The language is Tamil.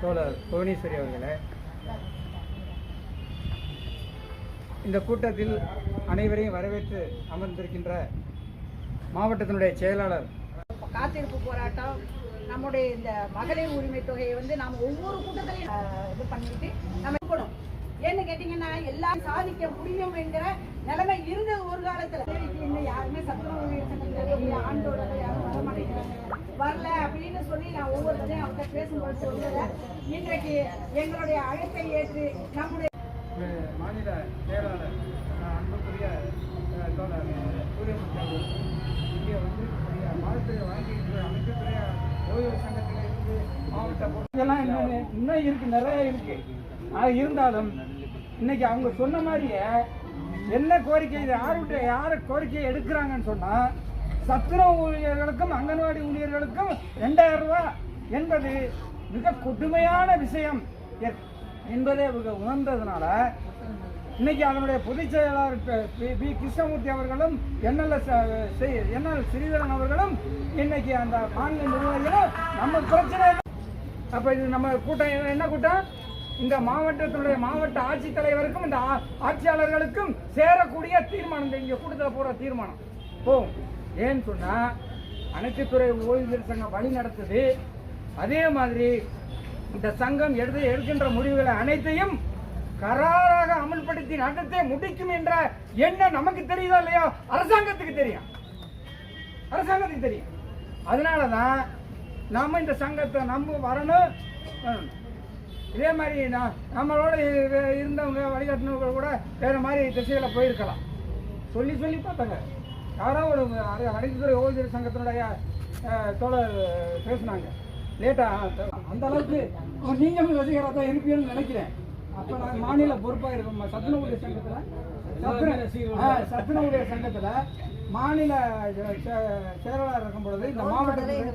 தோழர் புவனேஸ்வரி அவர்களே, இந்த கூட்டத்தில் அனைவரையும் வரவேற்று அமர்ந்திருக்கின்ற மாவட்டத்தினுடைய செயலாளர், காத்திருப்பு போராட்டம், நம்முடைய இந்த மகளிர் உரிமை தொகையை நாம் ஒவ்வொரு கூட்டத்திலையும் இது பண்ணிட்டு நம்ம இருக்கணும். ஏன்னு கேட்டீங்கன்னா எல்லாம் சாதிக்க முடியும் என்கிற நிலைமை இருந்தது ஒரு காலத்துல. இன்னும் யாருமே சத்துணவு ஆண்டோட யாரும் வர மாட்டேங்கிறாங்க, வரல அப்படின்னு சொல்லி நான் ஒவ்வொருத்தரையும் அவங்க பேசும்போது சொல்லல. இன்றைக்கு எங்களுடைய அழைப்பை ஏற்று நம்முடைய மாநில செயலாளர் அன்புக்குரிய தோழர் சூரியமுத்தன் இங்கே வந்து மாதத்துறை வழங்கிட்டு அமைச்சத்துறை ஓய்வு சங்கத்தில் இருந்து மாவட்ட இதெல்லாம் இன்னும் இருக்கு, நிறைய இருக்கு. இருந்தாலும் இன்னைக்கு அவங்க சொன்ன மாதிரியே என்ன கோரிக்கை, இது யாரு கோரிக்கையை எடுக்கிறாங்கன்னு சொன்னா, சத்துணவு ஊழியர்களுக்கும் அங்கன்வாடி ஊழியர்களுக்கும் 2000 ரூபாய் என்பது மிக கொடுமையான விஷயம் என்பதை உணர்ந்ததுனால இன்னைக்கு அதனுடைய பொதுச் செயலாளர் பி கிருஷ்ணமூர்த்தி அவர்களும் என்எல் ஸ்ரீதரன் அவர்களும் இன்னைக்கு அந்த மாநில நிர்வாகிகளும் நம்ம பிரச்சனை. அப்ப இது நம்ம கூட்டம் என்ன கூட்டம்? இந்த மாவட்டத்தினுடைய மாவட்ட ஆட்சித்தலைவருக்கும் இந்த ஆட்சியாளர்களுக்கும் சேரக்கூடிய தீர்மானம், இங்க கூட்டத்தில் போற தீர்மானம் போகும். ஏன்னு சொன்னா அனைத்து துறை ஓய்வூதியர் சங்கம் வழி நடத்துது. அதே மாதிரி இந்த சங்கம் எடுக்கின்ற முடிவுகளை அனைத்தையும் கராராக அமல்படுத்தி நடத்தை முடிக்கும் என்ற எண்ணம் நமக்கு தெரியுதா இல்லையா? அரசாங்கத்துக்கு தெரியும், அரசாங்கத்துக்கு தெரியும். அதனாலதான் நாம இந்த சங்கத்தை நம்ம வரணும். இதே மாதிரி நம்மளோட இருந்தவங்க வழிகாட்டினவங்க கூட வேற மாதிரி திசைகளை போயிருக்கலாம். சொல்லி பார்த்தாங்க. யாரோ ஒரு அனைத்துத்துறை ஓய்வூதியர் சங்கத்தினுடைய தோழர் பேசினாங்க லேட்டா. அந்த அளவுக்கு நீங்களும் ரசிகராக தான் இருப்பீங்கன்னு நினைக்கிறேன். அப்போ நான் மாநில பொறுப்பாக இருக்கோம் சத்துணவு ஊழியர் சங்கத்தில் மாநில செயலாளர் இருக்கும் பொழுது இந்த மாவட்டத்தில்